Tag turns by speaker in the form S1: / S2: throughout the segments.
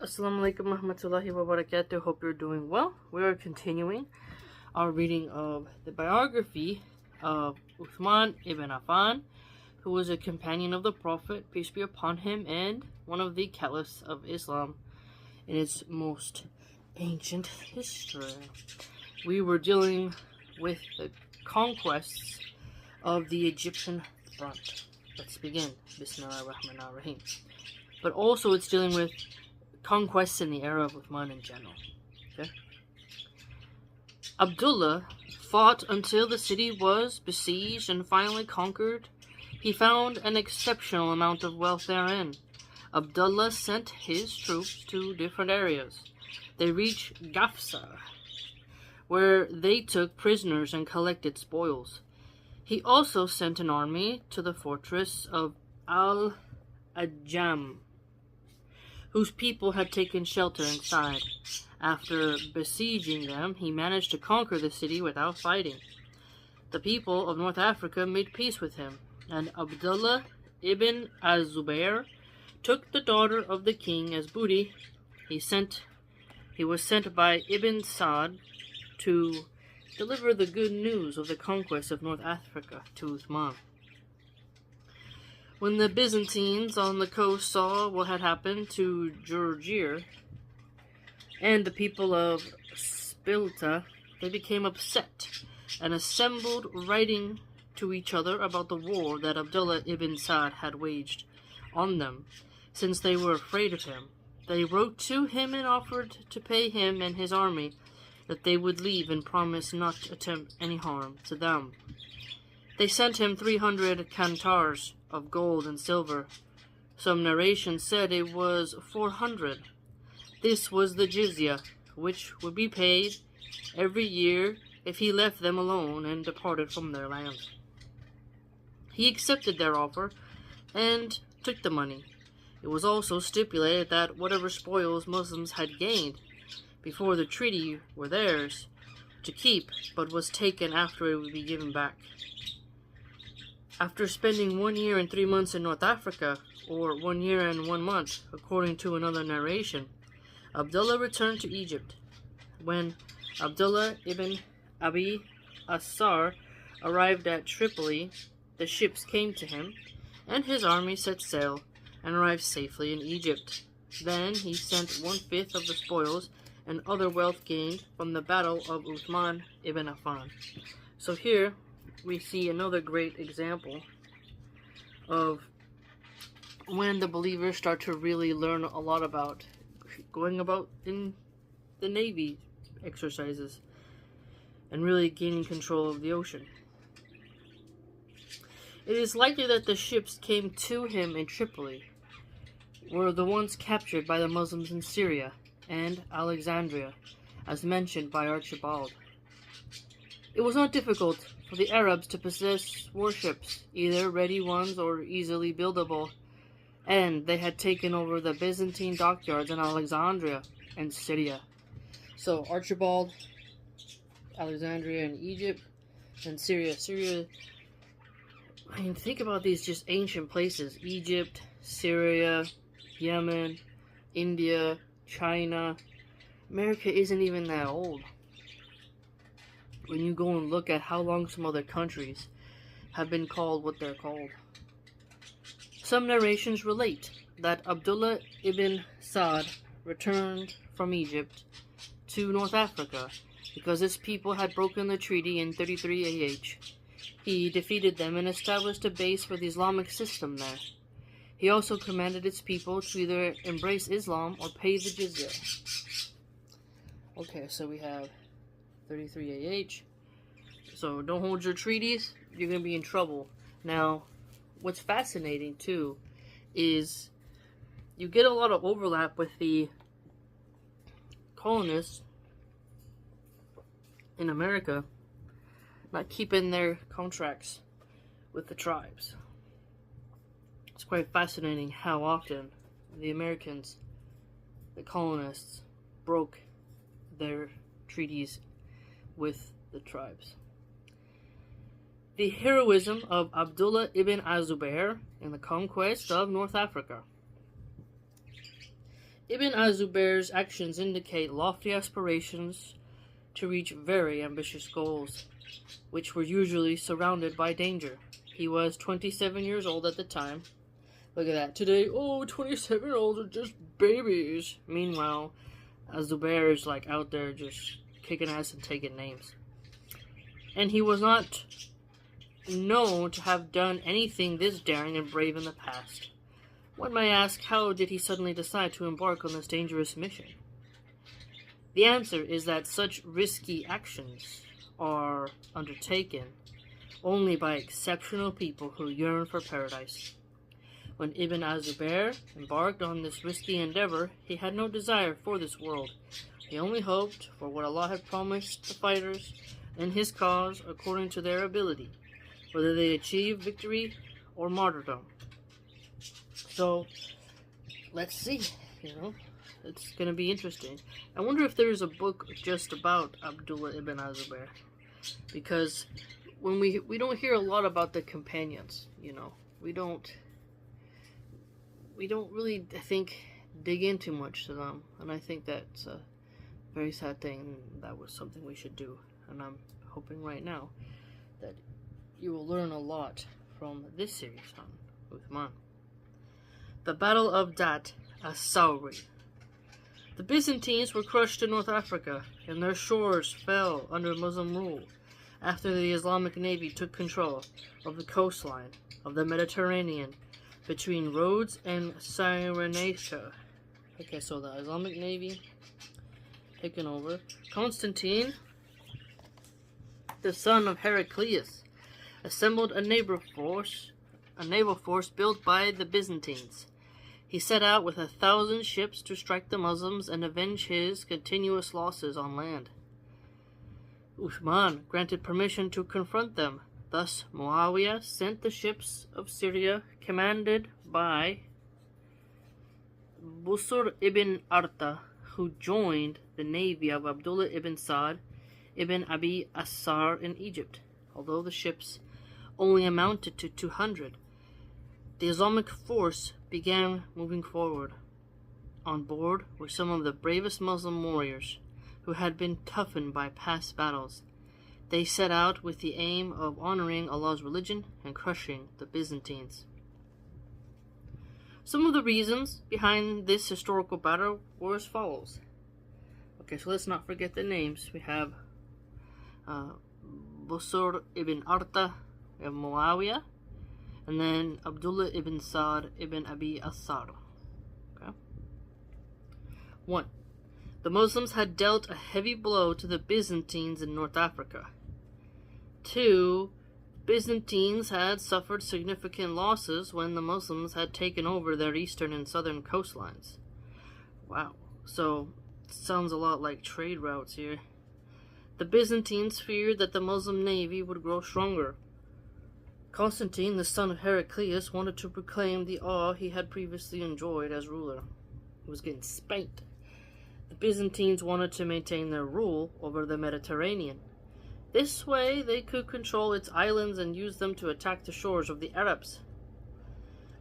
S1: Assalamu alaikum warahmatullahi wabarakatuh. Hope you're doing well. We are continuing our reading of the biography of Uthman ibn Affan, who was a companion of the Prophet, peace be upon him, and one of the caliphs of Islam in its most ancient history. We were dealing with the conquests of the Egyptian front. Let's begin. Bismillahirrahmanirrahim. But also it's dealing with conquests in the era of Uthman in general. Okay? Abdullah fought until the city was besieged and finally conquered. He found an exceptional amount of wealth therein. Abdullah sent his troops to different areas. They reached Gafsa, where they took prisoners and collected spoils. He also sent an army to the fortress of Al-Ajam, whose people had taken shelter inside. After besieging them, he managed to conquer the city without fighting. The people of North Africa made peace with him, and Abdullah ibn Zubayr took the daughter of the king as booty. He was sent by Ibn Sa'd to deliver the good news of the conquest of North Africa to Uthman. When the Byzantines on the coast saw what had happened to Georgia and the people of Sparta, they became upset and assembled, writing to each other about the war that Abdullah ibn Sa'd had waged on them, since they were afraid of him. They wrote to him and offered to pay him and his army that they would leave and promise not to attempt any harm to them. They sent him 300 cantars of gold and silver. Some narrations said it was 400. This was the jizya, which would be paid every year if he left them alone and departed from their land. He accepted their offer and took the money. It was also stipulated that whatever spoils Muslims had gained before the treaty were theirs to keep, but was taken after it would be given back. After spending 1 year and 3 months in North Africa, or 1 year and 1 month, according to another narration, Abdullah returned to Egypt. When Abdullah ibn Abi Asar arrived at Tripoli, the ships came to him, and his army set sail and arrived safely in Egypt. Then he sent 1/5 of the spoils and other wealth gained from the battle of Uthman ibn Affan. So here we see another great example of when the believers start to really learn a lot about going about in the Navy exercises and really gaining control of the ocean. It is likely that the ships came to him in Tripoli were the ones captured by the Muslims in Syria and Alexandria, as mentioned by Archibald. It was not difficult for the Arabs to possess warships, either ready ones or easily buildable, and they had taken over the Byzantine dockyards in Alexandria and Syria. So Archibald, Alexandria and Egypt, and Syria. I mean, think about these just ancient places: Egypt, Syria, Yemen, India, China. America isn't even that old. When you go and look at how long some other countries have been called what they're called. Some narrations relate that Abdullah ibn Sa'd returned from Egypt to North Africa because his people had broken the treaty in 33 AH. He defeated them and established a base for the Islamic system there. He also commanded its people to either embrace Islam or pay the jizya. Okay, so we have 33 AH. So don't hold your treaties, you're going to be in trouble. Now, what's fascinating too is you get a lot of overlap with the colonists in America not keeping their contracts with the tribes. It's quite fascinating how often the Americans, the colonists, broke their treaties with the tribes. The heroism of Abdullah ibn Zubayr in the conquest of North Africa. Ibn az-Zubayr's actions indicate lofty aspirations to reach very ambitious goals, which were usually surrounded by danger. He was 27 years old at the time. Look at that. Today, 27-year-olds are just babies. Meanwhile, az-Zubayr is like out there just kicking ass and taking names. And he was not known to have done anything this daring and brave in the past. One may ask, how did he suddenly decide to embark on this dangerous mission? The answer is that such risky actions are undertaken only by exceptional people who yearn for paradise. When Ibn az-Zubayr embarked on this risky endeavor, he had no desire for this world. He only hoped for what Allah had promised the fighters in his cause according to their ability, whether they achieve victory or martyrdom. So, let's see, it's going to be interesting. I wonder if there's a book just about Abdullah ibn az-Zubayr, because when we don't hear a lot about the companions, we don't really, I think, dig in too much to them, and I think that's a very sad thing. That was something we should do, and I'm hoping right now that you will learn a lot from this series on Uthman. The Battle of Dat as-Sawri. The Byzantines were crushed in North Africa, and their shores fell under Muslim rule after the Islamic Navy took control of the coastline of the Mediterranean between Rhodes and Cyrenaica. Okay, so the Islamic Navy taken over. Constantine, the son of Heraclius, assembled a naval force built by the Byzantines. He set out with 1,000 ships to strike the Muslims and avenge his continuous losses on land. Uthman granted permission to confront them. Thus, Muawiyah sent the ships of Syria, commanded by Busr ibn Arta, who joined the navy of Abdullah ibn Sa'd ibn Abi Assar in Egypt. Although the ships only amounted to 200, the Islamic force began moving forward. On board were some of the bravest Muslim warriors who had been toughened by past battles. They set out with the aim of honoring Allah's religion and crushing the Byzantines. Some of the reasons behind this historical battle were as follows. Okay, so let's not forget the names. We have Busr ibn Arta, we have Muawiyah, and then Abdullah ibn Sa'd ibn Abi Assar. Okay. 1. The Muslims had dealt a heavy blow to the Byzantines in North Africa. 2. Byzantines had suffered significant losses when the Muslims had taken over their eastern and southern coastlines. Wow, so sounds a lot like trade routes here. The Byzantines feared that the Muslim navy would grow stronger. Constantine, the son of Heraclius, wanted to proclaim the awe he had previously enjoyed as ruler. He was getting spanked. The Byzantines wanted to maintain their rule over the Mediterranean. This way, they could control its islands and use them to attack the shores of the Arabs.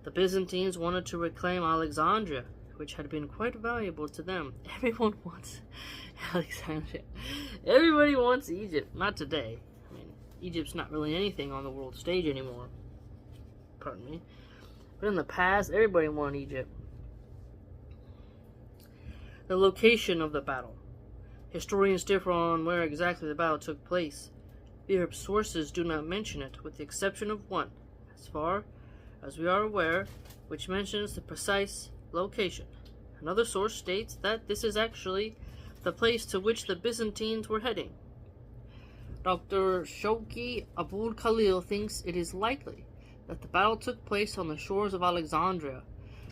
S1: The Byzantines wanted to reclaim Alexandria, which had been quite valuable to them. Everyone wants Alexandria. Everybody wants Egypt. Not today. I mean, Egypt's not really anything on the world stage anymore. Pardon me. But in the past, everybody wanted Egypt. The location of the battle. Historians differ on where exactly the battle took place. The Arab sources do not mention it, with the exception of one, as far as we are aware, which mentions the precise location. Another source states that this is actually the place to which the Byzantines were heading. Dr. Shouki Abul Khalil thinks it is likely that the battle took place on the shores of Alexandria,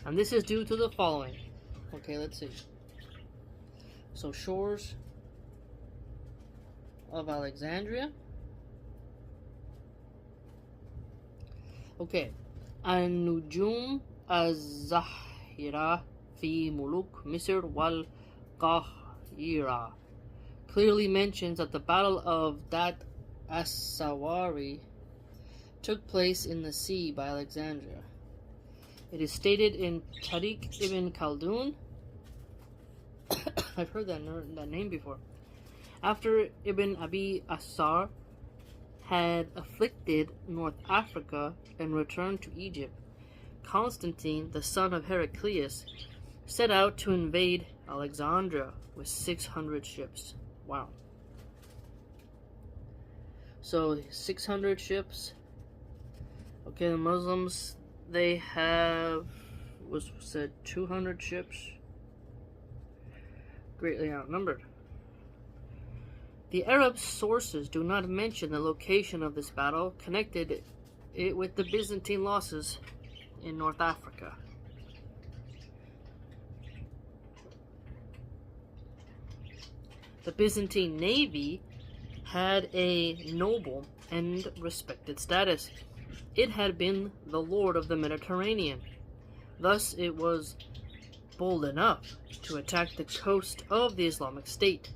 S1: and this is due to the following. Okay, let's see. So, shores of Alexandria. Okay. An-Nujum az-Zahira fi Muluk Misr wal Qahira clearly mentions that the Battle of Dat as-Sawari took place in the sea by Alexandria. It is stated in Tariq ibn Khaldun I've heard that name before. After Ibn Abi Asar had afflicted North Africa and returned to Egypt, Constantine, the son of Heraclius, set out to invade Alexandria with 600 ships. Wow. So 600 ships. Okay, the Muslims, they have, was said 200 ships. Greatly outnumbered. The Arab sources do not mention the location of this battle, connected it with the Byzantine losses in North Africa. The Byzantine navy had a noble and respected status. It had been the lord of the Mediterranean. Thus, it was bold enough to attack the coast of the Islamic State.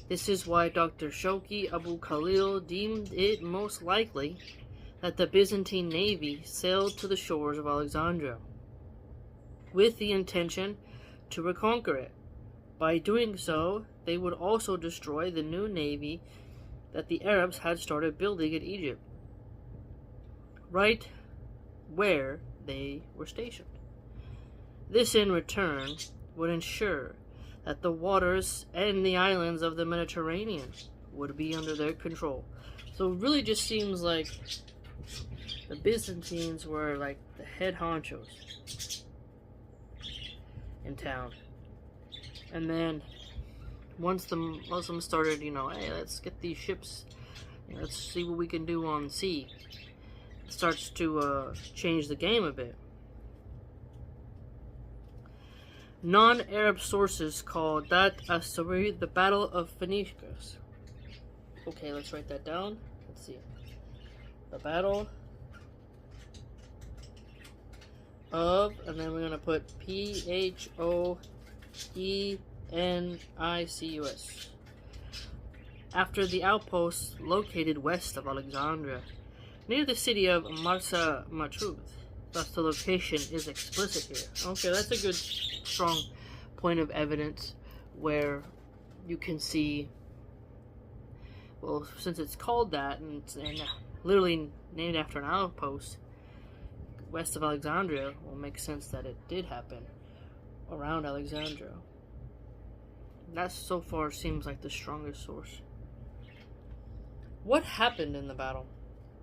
S1: This is why Dr. Shawki Abu Khalil deemed it most likely that the Byzantine navy sailed to the shores of Alexandria with the intention to reconquer it. By doing so, they would also destroy the new navy that the Arabs had started building in Egypt, right where they were stationed. This, in return, would ensure that the waters and the islands of the Mediterranean would be under their control. So it really just seems like the Byzantines were like the head honchos in town. And then once the Muslims started, hey, let's get these ships, let's see what we can do on sea, it starts to change the game a bit. Non-Arab sources call that as-Sawari the Battle of Phoenicians. Okay, let's write that down. Let's see. The Battle of, and then we're going to put Phoenicus. After the outpost located west of Alexandria, near the city of Marsa Matruth. Thus, the location is explicit here. Okay, that's a good, strong point of evidence where you can see, well, since it's called that and literally named after an outpost west of Alexandria, it will make sense that it did happen around Alexandria. That so far seems like the strongest source. What happened in the battle?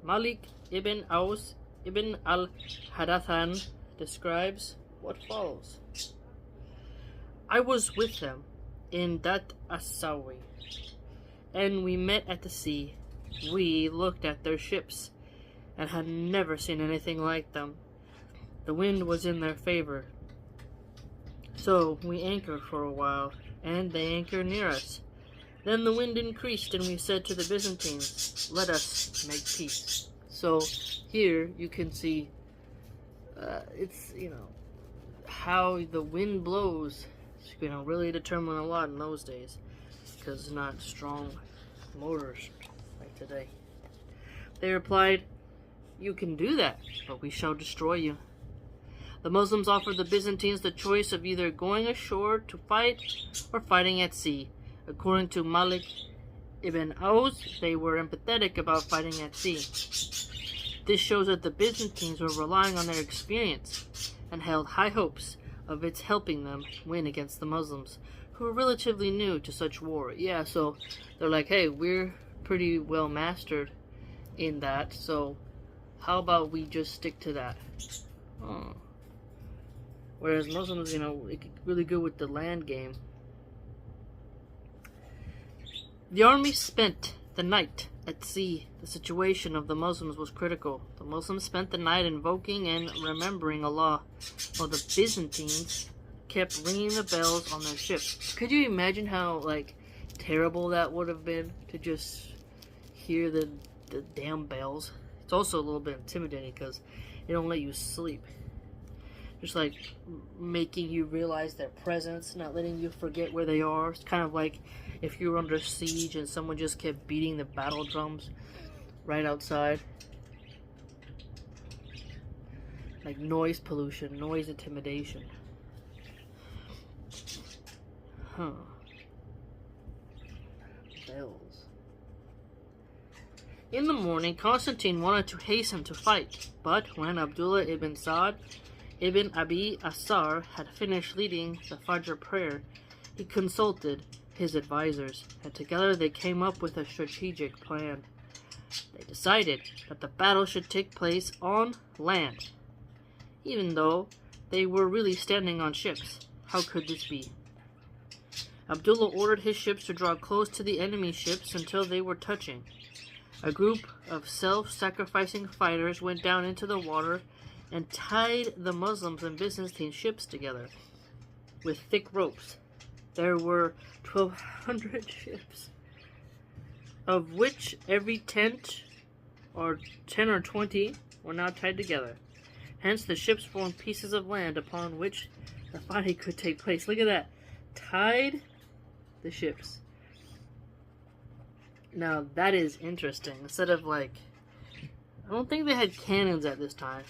S1: Malik ibn Aus Ibn al-Hadathan describes what follows. I was with them in Dat as-Sawi, and we met at the sea. We looked at their ships, and had never seen anything like them. The wind was in their favor, so we anchored for a while, and they anchored near us. Then the wind increased, and we said to the Byzantines, "Let us make peace." So here you can see it's, how the wind blows. It's, really determine a lot in those days, because it's not strong motors like today. They replied, "You can do that, but we shall destroy you." The Muslims offered the Byzantines the choice of either going ashore to fight or fighting at sea. According to Malik ibn Aus, they were empathetic about fighting at sea. This shows that the Byzantines were relying on their experience and held high hopes of its helping them win against the Muslims, who were relatively new to such war. Yeah, so they're like, hey, we're pretty well mastered in that, so how about we just stick to that? Oh. Whereas Muslims, really good with the land game. The army spent the night at sea. The situation of the Muslims was critical. The Muslims spent the night invoking and remembering Allah, while the Byzantines kept ringing the bells on their ships. Could you imagine how, terrible that would have been to just hear the damn bells? It's also a little bit intimidating because they don't let you sleep. Just making you realize their presence, not letting you forget where they are. It's kind of like if you were under siege and someone just kept beating the battle drums right outside. Like noise pollution, noise intimidation. bells. In the morning, Constantine wanted to hasten to fight, but when Abdullah ibn Sa'd ibn Abi Asar had finished leading the Fajr prayer, he consulted his advisors, and together they came up with a strategic plan. They decided that the battle should take place on land, even though they were really standing on ships. How could this be? Abdullah ordered his ships to draw close to the enemy ships until they were touching. A group of self-sacrificing fighters went down into the water and tied the Muslims and Byzantine ships together with thick ropes. There were 1,200 ships, of which every 10 or 20 were now tied together. Hence, the ships formed pieces of land upon which the fighting could take place. Look at that. Tied the ships. Now, that is interesting. Instead of, I don't think they had cannons at this time.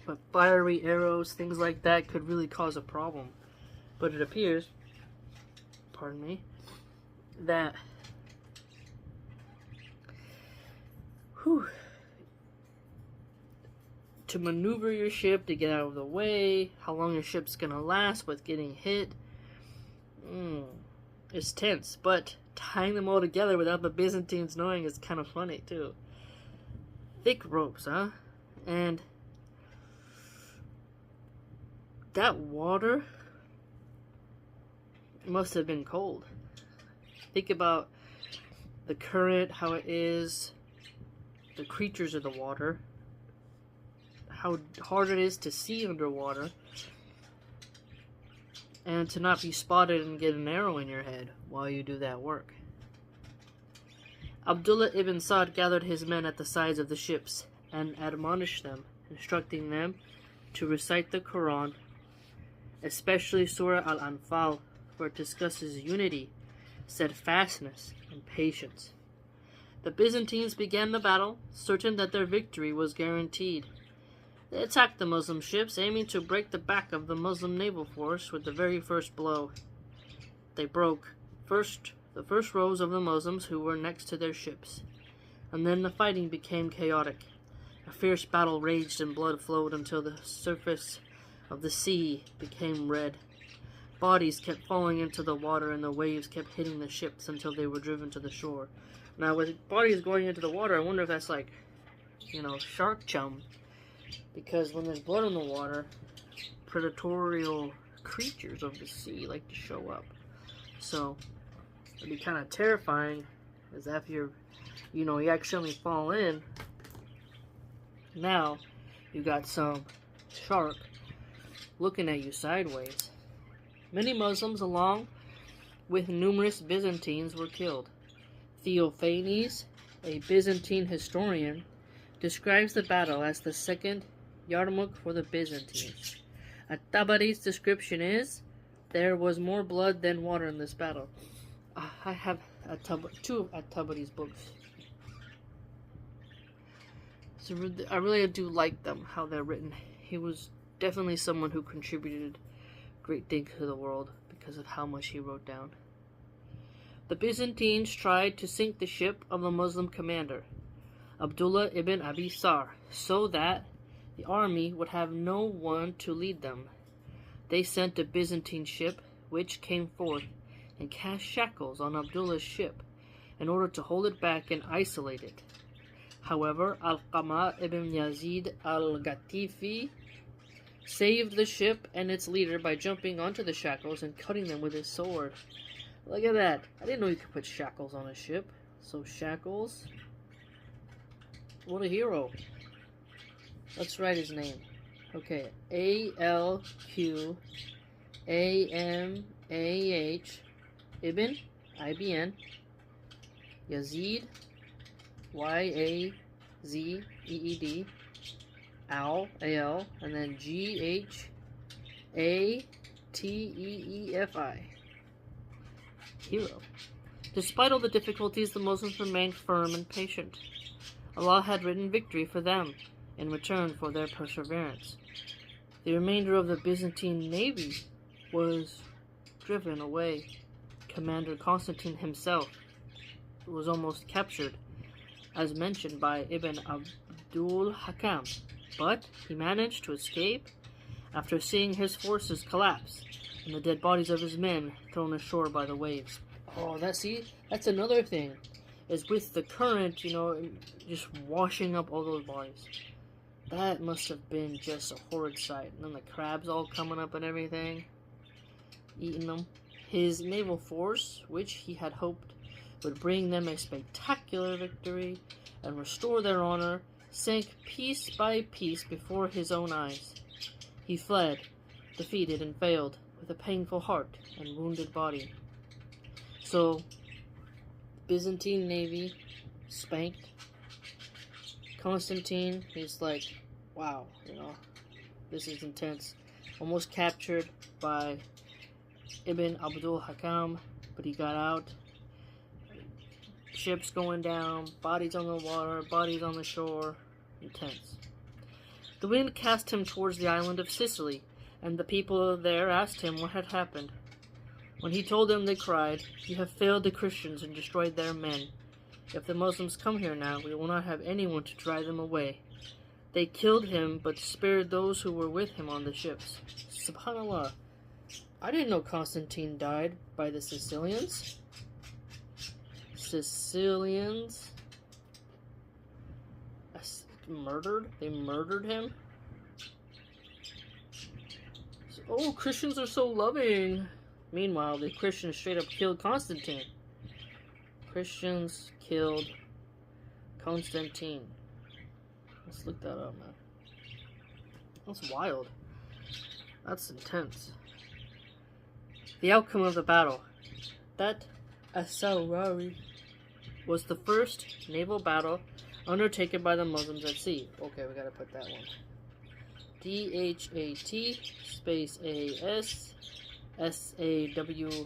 S1: But fiery arrows, things like that, could really cause a problem. But it appears, pardon me, that to maneuver your ship, to get out of the way, how long your ship's gonna last with getting hit, it's tense. But tying them all together without the Byzantines knowing is kind of funny too. Thick ropes, huh? And that water must have been cold. Think about the current, how it is, the creatures of the water, how hard it is to see underwater, and to not be spotted and get an arrow in your head while you do that work. Abdullah ibn Sa'd gathered his men at the sides of the ships and admonished them, instructing them to recite the Quran, especially Surah Al-Anfal, where it discusses unity, steadfastness, and patience. The Byzantines began the battle, certain that their victory was guaranteed. They attacked the Muslim ships, aiming to break the back of the Muslim naval force with the very first blow. They broke the first rows of the Muslims who were next to their ships, and then the fighting became chaotic. A fierce battle raged and blood flowed until the surface of the sea became red. Bodies kept falling into the water and the waves kept hitting the ships until they were driven to the shore. Now, with bodies going into the water, I wonder if that's shark chum. Because when there's blood in the water, predatorial creatures of the sea like to show up. So, it'd be kind of terrifying, as if you accidentally fall in. Now, you got some shark looking at you sideways. Many Muslims, along with numerous Byzantines, were killed. Theophanes, a Byzantine historian, describes the battle as the second Yarmouk for the Byzantines. At-Tabari's description is, there was more blood than water in this battle. I have two of At-Tabari's books. So I really do like them, how they're written. He was definitely someone who contributed great things to the world because of how much he wrote down. The Byzantines tried to sink the ship of the Muslim commander, Abdullah ibn Abi Sar, so that the army would have no one to lead them. They sent a Byzantine ship, which came forth and cast shackles on Abdullah's ship in order to hold it back and isolate it. However, Al-Qama ibn Yazid al-Ghatifi saved the ship and its leader by jumping onto the shackles and cutting them with his sword. Look at that. I didn't know you could put shackles on a ship. So shackles. What a hero. Let's write his name. Okay. A-L-Q-A-M-A-H Ibn, I-B-N, Yazid, Y-A-Z-E-E-D, Al, A-L, and then G-H-A-T-E-E-F-I. Hero. Despite all the difficulties, the Muslims remained firm and patient. Allah had written victory for them in return for their perseverance. The remainder of the Byzantine navy was driven away, commander Constantine himself was almost captured, as mentioned by Ibn Abdul Hakam, but he managed to escape after seeing his forces collapse and the dead bodies of his men thrown ashore by the waves. Oh, that's another thing, is with the current, just washing up all those bodies. That must have been just a horrid sight. And then the crabs all coming up and everything, eating them. His naval force, which he had hoped would bring them a spectacular victory and restore their honor, sank piece by piece before his own eyes. He fled, defeated and failed, with a painful heart and wounded body. So, Byzantine navy spanked. Constantine, he's like, wow, this is intense. Almost captured by Ibn Abdul Hakam, but he got out. Ships going down, bodies on the water, bodies on the shore. Intense. The wind cast him towards the island of Sicily, and the people there asked him what had happened. When he told them, they cried, "You have failed the Christians and destroyed their men. If the Muslims come here now, we will not have anyone to drive them away." They killed him, but spared those who were with him on the ships. Subhanallah. I didn't know Constantine died by the Sicilians. Sicilians murdered? They murdered him? Oh, Christians are so loving. Meanwhile, the Christians straight up killed Constantine. Christians killed Constantine. Let's look that up, man. That's wild. That's intense. The outcome of the battle. That Asawari was the first naval battle undertaken by the Muslims at sea. Okay, we gotta put that one. DHAT space AS SAWARI,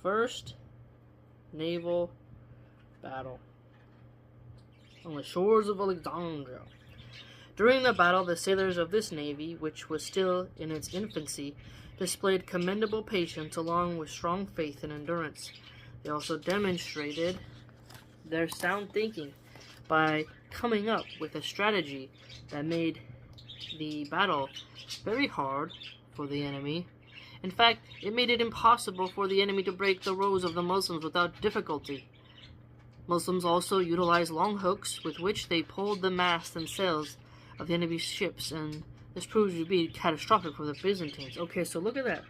S1: first naval battle on the shores of Alexandria. During the battle, the sailors of this navy, which was still in its infancy, displayed commendable patience along with strong faith and endurance. They also demonstrated their sound thinking by coming up with a strategy that made the battle very hard for the enemy. In fact, it made it impossible for the enemy to break the rows of the Muslims without difficulty. Muslims also utilized long hooks with which they pulled the masts and sails of the enemy's ships, and this proved to be catastrophic for the Byzantines. Okay, so look at that.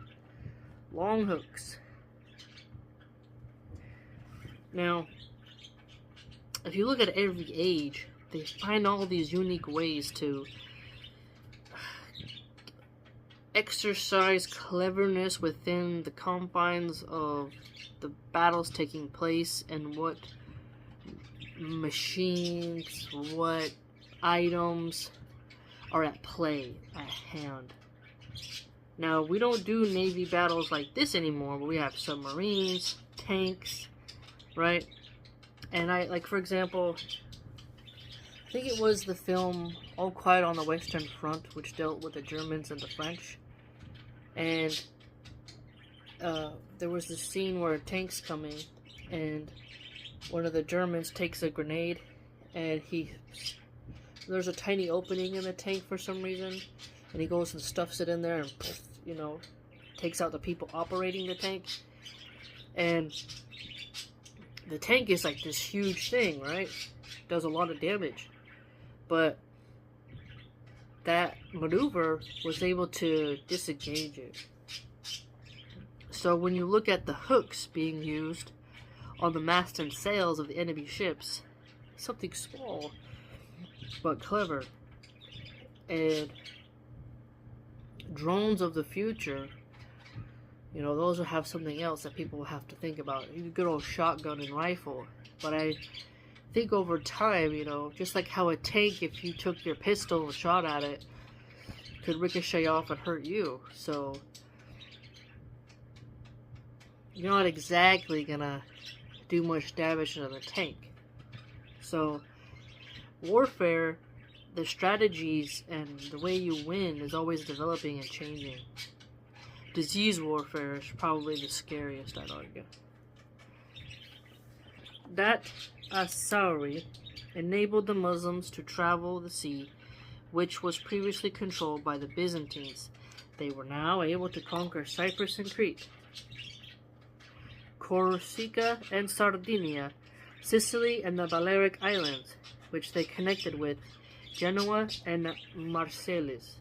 S1: Long hooks. Now, if you look at every age, they find all these unique ways to exercise cleverness within the confines of the battles taking place and what machines, what items are at play, at hand. Now, we don't do Navy battles like this anymore, but we have submarines, tanks, right? And for example, I think it was the film All Quiet on the Western Front, which dealt with the Germans and the French. And there was this scene where a tank's coming, and one of the Germans takes a grenade, and there's a tiny opening in the tank for some reason, and he goes and stuffs it in there and, takes out the people operating the tank. And the tank is like this huge thing, right? Does a lot of damage. But that maneuver was able to disengage it. So when you look at the hooks being used on the mast and sails of the enemy ships, something small but clever. And drones of the future, those will have something else that people will have to think about. A good old shotgun and rifle. But I think over time, just like how a tank, if you took your pistol and shot at it, could ricochet off and hurt you. So you're not exactly gonna do much damage to the tank. So warfare, the strategies and the way you win is always developing and changing. disease warfare is probably the scariest, I'd argue. That Asari enabled the Muslims to travel the sea, which was previously controlled by the Byzantines. They were now able to conquer Cyprus and Crete, Corsica and Sardinia, Sicily and the Balearic Islands, which they connected with Genoa and Marseilles.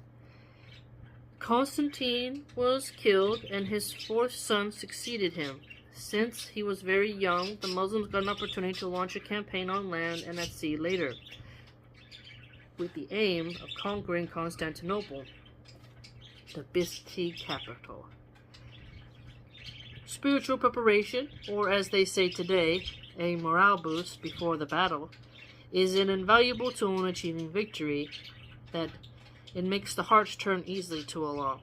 S1: Constantine was killed, and his fourth son succeeded him. Since he was very young, the Muslims got an opportunity to launch a campaign on land and at sea later, with the aim of conquering Constantinople, the Byzantine capital. Spiritual preparation, or as they say today, a morale boost before the battle, is an invaluable tool in achieving victory, that it makes the hearts turn easily to Allah.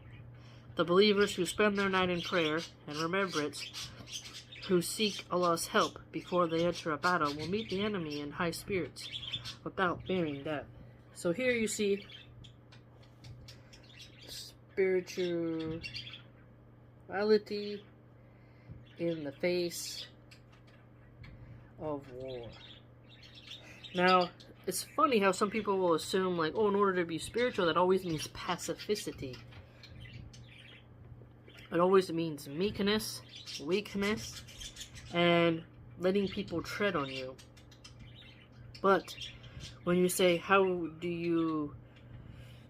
S1: The believers who spend their night in prayer and remembrance, who seek Allah's help before they enter a battle, will meet the enemy in high spirits without fearing death. So here you see spirituality in the face of war. Now, it's funny how some people will assume, like, oh, in order to be spiritual, that always means pacificity. It always means meekness, weakness, and letting people tread on you. But when you say, how do you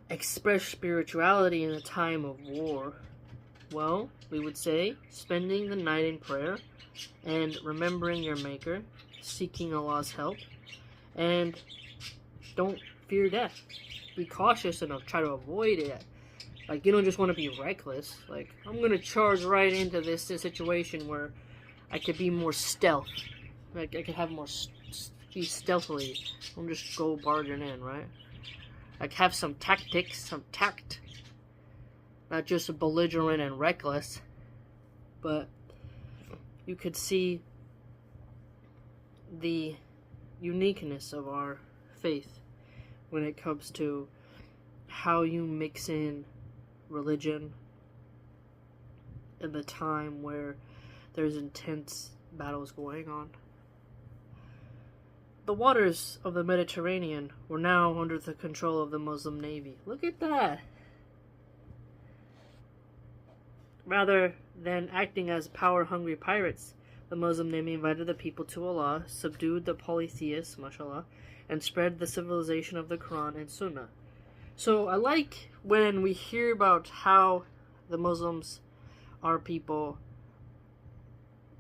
S1: express spirituality in a time of war? Well, we would say spending the night in prayer and remembering your Maker, seeking Allah's help, and don't fear death. Be cautious and try to avoid it. Like, you don't just want to be reckless. Like, I'm going to charge right into this situation where I could be more stealth. Like, I could have more be stealthily. Don't just go barging in, right? Like, have some tactics, some tact. Not just belligerent and reckless. But you could see the uniqueness of our faith when it comes to how you mix in religion in the time where there's intense battles going on. The waters of the Mediterranean were now under the control of the Muslim Navy. Look at that! Rather than acting as power-hungry pirates, the Muslim Navy invited the people to Allah, subdued the polytheists, mashallah, and spread the civilization of the Quran and Sunnah. So I like when we hear about how the Muslims, our people,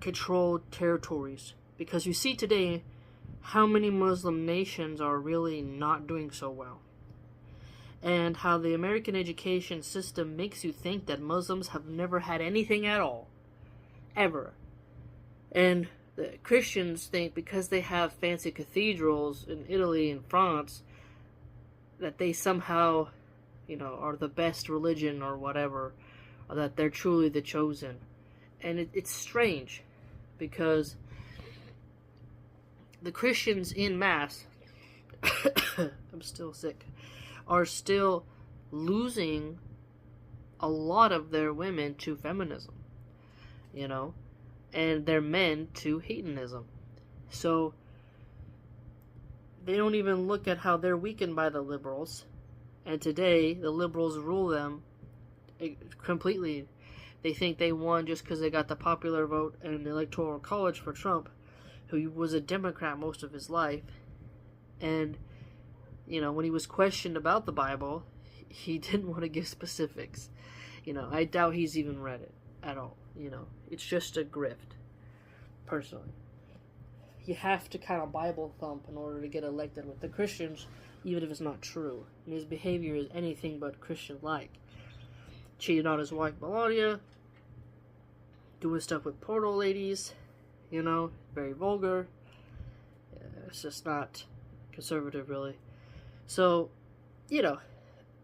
S1: control territories. Because you see today how many Muslim nations are really not doing so well. And how the American education system makes you think that Muslims have never had anything at all. Ever. And the Christians think because they have fancy cathedrals in Italy and France that they somehow, are the best religion or whatever, or that they're truly the chosen. And it's strange because the Christians in mass, I'm still sick, are still losing a lot of their women to feminism, and their men to hedonism. So they don't even look at how they're weakened by the liberals, and today the liberals rule them completely. They think they won just because they got the popular vote in the Electoral College for Trump, who was a Democrat most of his life. And when he was questioned about the Bible, he didn't want to give specifics. I doubt he's even read it at all. It's just a grift, personally. You have to kind of Bible thump in order to get elected with the Christians, even if it's not true. And his behavior is anything but Christian-like. Cheated on his wife Melania, doing stuff with portal ladies, very vulgar. It's just not conservative, really. So,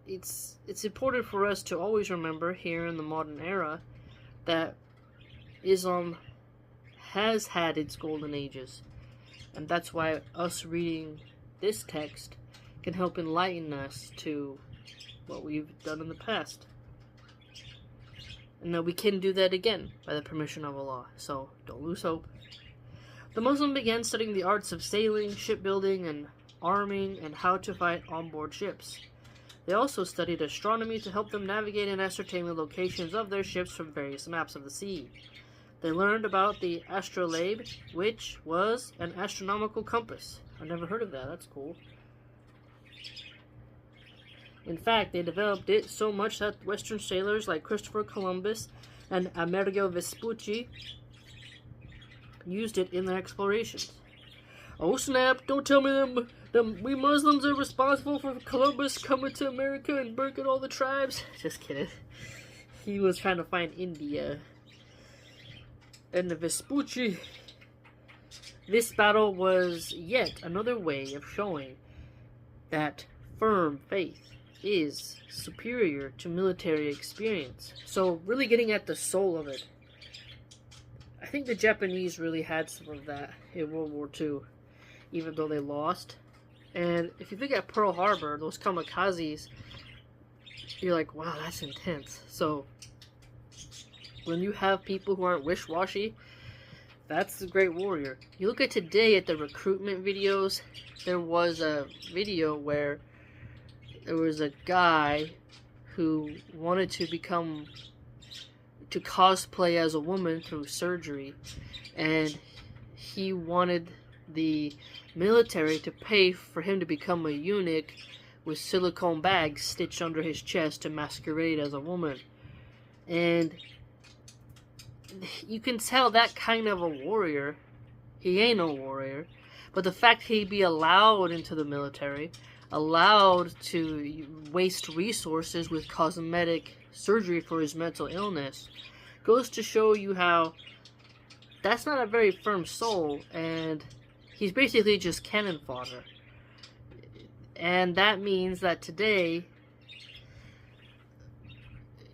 S1: it's important for us to always remember here in the modern era that Islam has had its golden ages. And that's why us reading this text can help enlighten us to what we've done in the past. and that we can do that again by the permission of Allah. So don't lose hope. The Muslim began studying the arts of sailing, shipbuilding, and arming, and how to fight on board ships. They also studied astronomy to help them navigate and ascertain the locations of their ships from various maps of the sea. They learned about the astrolabe, which was an astronomical compass. I've never heard of that. That's cool. In fact, they developed it so much that Western sailors like Christopher Columbus and Amerigo Vespucci used it in their explorations. Oh snap, don't tell me we Muslims are responsible for Columbus coming to America and breaking all the tribes. Just kidding. He was trying to find India. And the Vespucci. This battle was yet another way of showing that firm faith is superior to military experience. So really getting at the soul of it. I think the Japanese really had some of that in World War II, even though they lost. And if you think at Pearl Harbor, those kamikazes, you're like, wow, that's intense. So when you have people who aren't wish-washy, that's a great warrior. You look at today at the recruitment videos, there was a video where there was a guy who wanted to cosplay as a woman through surgery, and he wanted the military to pay for him to become a eunuch with silicone bags stitched under his chest to masquerade as a woman. And you can tell that kind of a warrior, he ain't no warrior, but the fact he'd be allowed into the military, allowed to waste resources with cosmetic surgery for his mental illness, goes to show you how that's not a very firm soul, and he's basically just cannon fodder. And that means that today,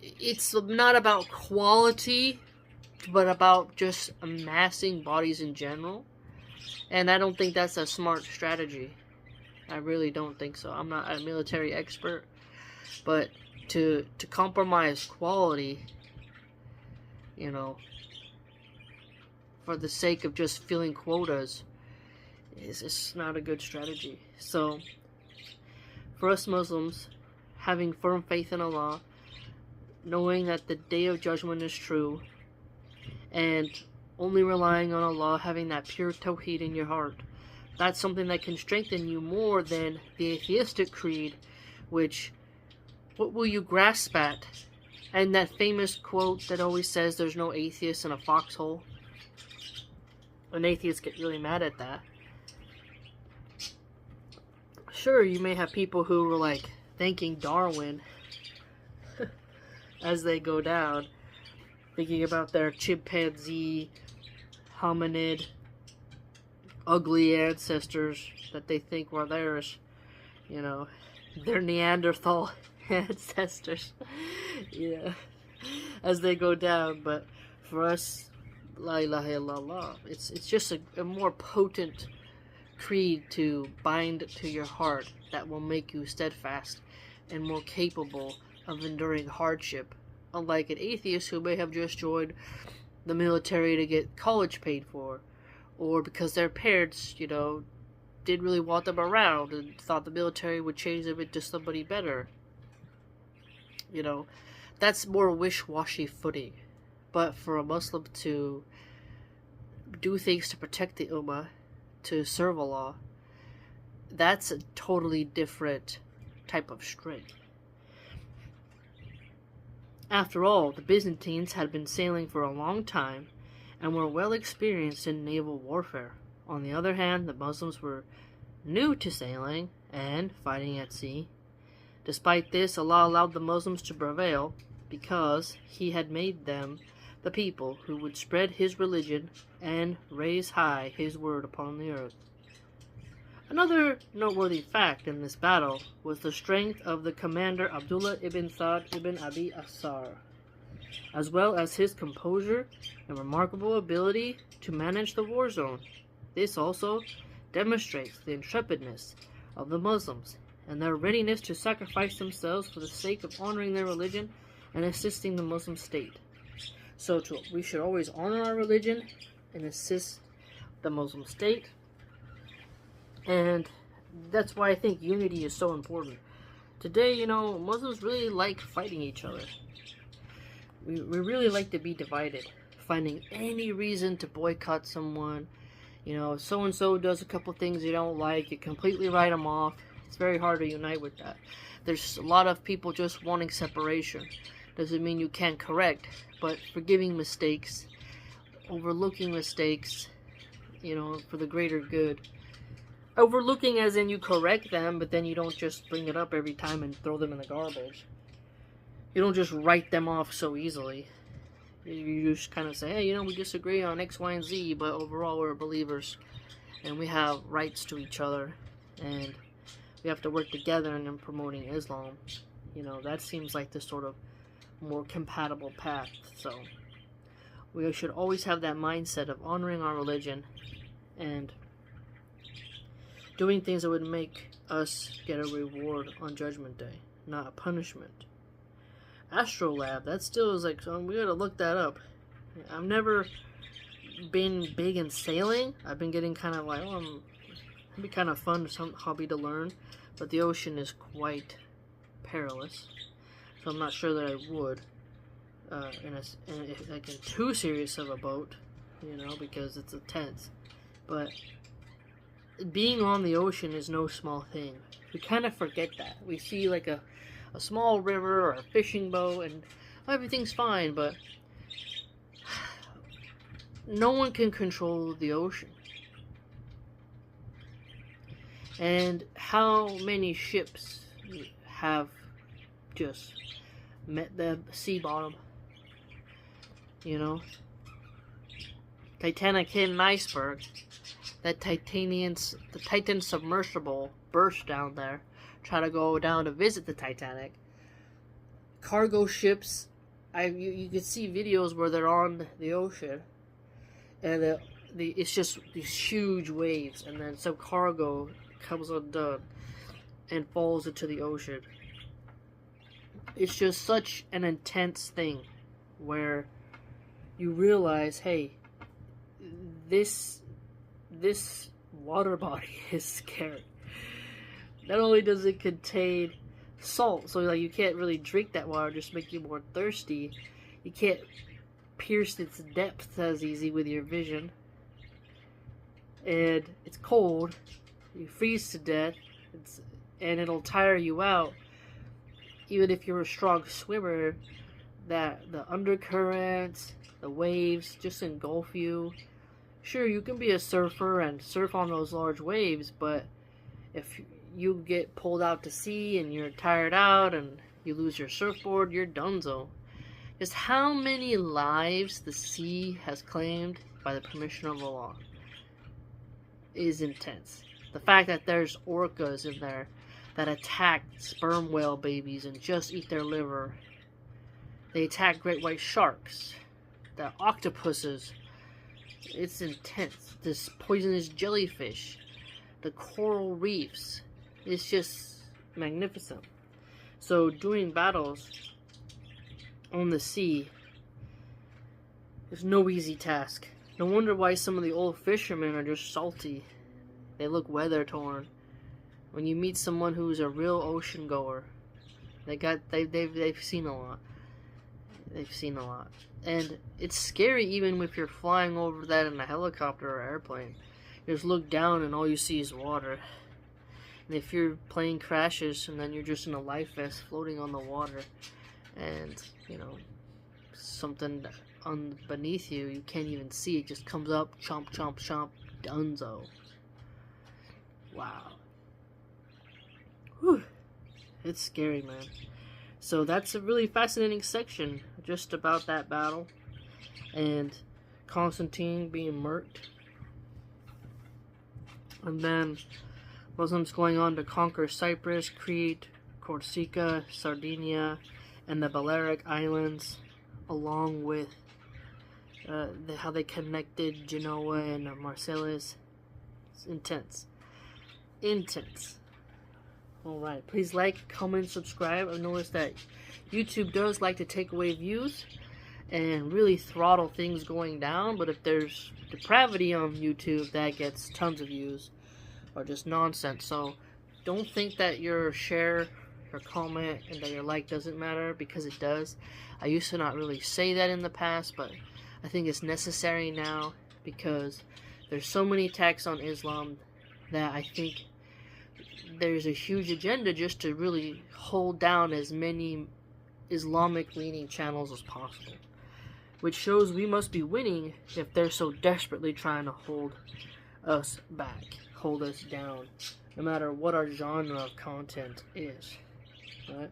S1: it's not about quality, but about just amassing bodies in general. And I don't think that's a smart strategy. I really don't think so. I'm not a military expert, but to compromise quality, you know, for the sake of just filling quotas, is not a good strategy. So, for us Muslims, having firm faith in Allah, knowing that the Day of Judgment is true, and only relying on Allah, having that pure tawheed in your heart, that's something that can strengthen you more than the atheistic creed, which, what will you grasp at? And that famous quote that always says there's no atheist in a foxhole. And atheists get really mad at that. Sure, you may have people who were like thanking Darwin as they go down, thinking about their chimpanzee, hominid, ugly ancestors that they think were theirs, you know, their Neanderthal ancestors, yeah, as they go down. But for us, La ilaha illallah, it's just a more potent creed to bind to your heart that will make you steadfast and more capable of enduring hardship, unlike an atheist who may have just joined the military to get college paid for, or because their parents, you know, didn't really want them around and thought the military would change them into somebody better. You know, that's more wish-washy footing. But for a Muslim to do things to protect the Ummah, to serve Allah, that's a totally different type of strength. After all, the Byzantines had been sailing for a long time and were well experienced in naval warfare. On the other hand, the Muslims were new to sailing and fighting at sea. Despite this, Allah allowed the Muslims to prevail because He had made them the people who would spread His religion and raise high His word upon the earth. Another noteworthy fact in this battle was the strength of the commander Abdullah ibn Sa'd ibn Abi Asar, as well as his composure and remarkable ability to manage the war zone. This also demonstrates the intrepidness of the Muslims and their readiness to sacrifice themselves for the sake of honoring their religion and assisting the Muslim state. So we should always honor our religion and assist the Muslim state. And that's why I think unity is so important. Today, you know, Muslims really like fighting each other. We really like to be divided, finding any reason to boycott someone. You know, so-and-so does a couple things you don't like, you completely write them off. It's very hard to unite with that. There's a lot of people just wanting separation. Doesn't mean you can't correct, but forgiving mistakes, overlooking mistakes, you know, for the greater good. Overlooking as in you correct them, but then you don't just bring it up every time and throw them in the garbage. You don't just write them off so easily. You just kind of say, hey, you know, we disagree on X, Y, and Z, but overall we're believers. And we have rights to each other. And we have to work together in promoting Islam. You know, that seems like the sort of more compatible path. So we should always have that mindset of honoring our religion and doing things that would make us get a reward on Judgment Day, not a punishment. Astrolab, that still is like, so we gotta look that up. I've never been big in sailing. I've been getting kind of like, it'd be kind of fun, some hobby to learn, but the ocean is quite perilous, so I'm not sure that I would in too serious of a boat, you know, because it's intense. But being on the ocean is no small thing. We kind of forget that. We see like a small river or a fishing boat and everything's fine, but no one can control the ocean. And how many ships have just met the sea bottom? You know? Titanic hit an iceberg. The Titan submersible burst down there. Try to go down to visit the Titanic. Cargo ships, you can see videos where they're on the ocean, and it's just these huge waves, and then some cargo comes undone and falls into the ocean. It's just such an intense thing where you realize, hey, this water body is scary. Not only does it contain salt, so like you can't really drink that water, just make you more thirsty. You can't pierce its depths as easy with your vision. And it's cold. You freeze to death. And it'll tire you out. Even if you're a strong swimmer, that the undercurrents, the waves just engulf you. Sure, you can be a surfer and surf on those large waves, but if you get pulled out to sea and you're tired out and you lose your surfboard, you're donezo. Just how many lives the sea has claimed by the permission of Allah is intense. The fact that there's orcas in there that attack sperm whale babies and just eat their liver. They attack great white sharks, the octopuses. It's intense. This poisonous jellyfish, the coral reefs. It's just magnificent. So doing battles on the sea is no easy task. No wonder why some of the old fishermen are just salty. They look weather torn. When you meet someone who's a real ocean goer, they've seen a lot. They've seen a lot. And it's scary even if you're flying over that in a helicopter or airplane. You just look down and all you see is water. And if your plane crashes and then you're just in a life vest floating on the water and, you know, something beneath you, you can't even see, it just comes up, chomp, chomp, chomp, dunzo. Wow. Whew. It's scary, man. So that's a really fascinating section just about that battle. And Constantine being murked. And then Muslims going on to conquer Cyprus, Crete, Corsica, Sardinia, and the Balearic Islands, along with how they connected Genoa and Marseilles. It's intense. Intense. Alright, please like, comment, subscribe. I've noticed that YouTube does like to take away views, and really throttle things going down. But if there's depravity on YouTube, that gets tons of views, or just nonsense. So don't think that your share, your comment, and that your like doesn't matter, because it does. I used to not really say that in the past, but I think it's necessary now, because there's so many attacks on Islam that I think there's a huge agenda just to really hold down as many Islamic leaning channels as possible, which shows we must be winning if they're so desperately trying to hold us back, hold us down, no matter what our genre of content is. Right?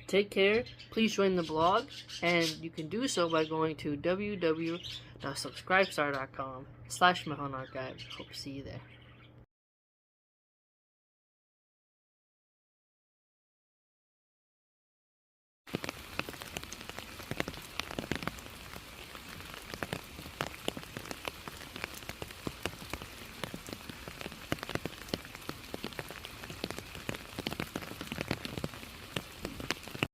S1: Take care. Please join the blog, and you can do so by going to www.subscribestar.com/MilahanArchive. Hope to see you there.